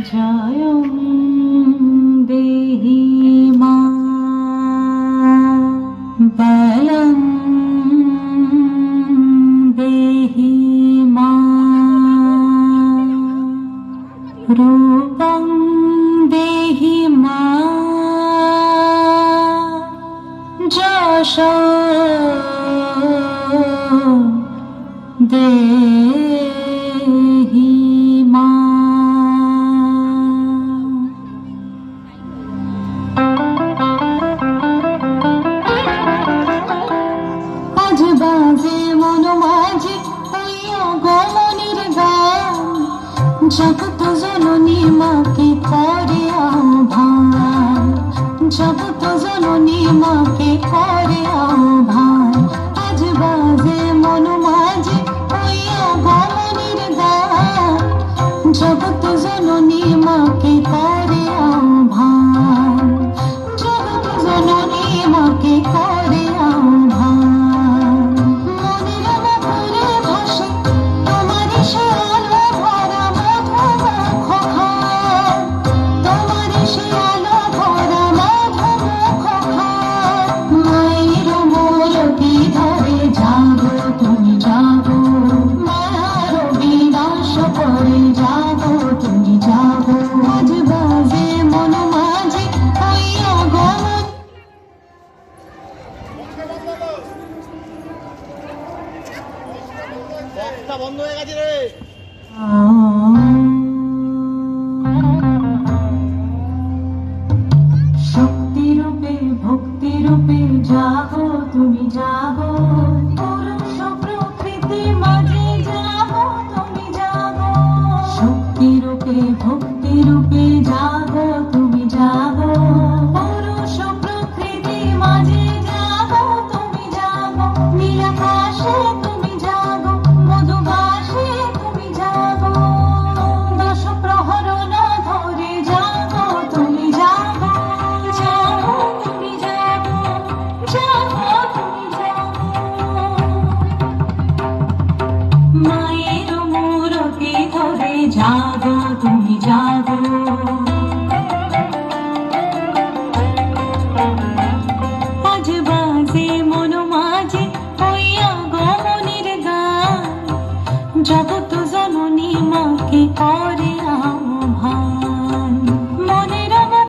জয়ং দেহি মা বলং দেহি মা রূপং দেহি মা যশ দেহি মা। আজ বাজে মন মাঝে হইয়া গমনের গান, জগৎ জননী মাকে করে আহ্বান, জগৎ জননী মাকে করে আহ্বান। আজ বাজে মন মাঝে হইয়া গমনের গান, জগৎ জননী মাকে করে আহ্বান, জগৎ জননী মাকে করে আহ্বান। বন্ধ হয়ে গেছে রে। শক্তি রূপে ভক্তি রূপে জাগো তুমি জাগো, পুরুষ প্রকৃতি মাঝে জাগো তুমি জাগো। শক্তি রূপে ভক্তি রূপে জাগো তুমি জাগো, পুরুষ প্রকৃতি মাঝে জাগো তুমি জাগো। নীলাকাশে তুমি জাগো, মধুবাসে তুমি জাগো, দশ প্রহরণ ধরে জাগো তুমি জাগো, জাগো তুমি জাগো, জাগো তুমি জাগো। মায়ের মূরতি ধরে জাগো।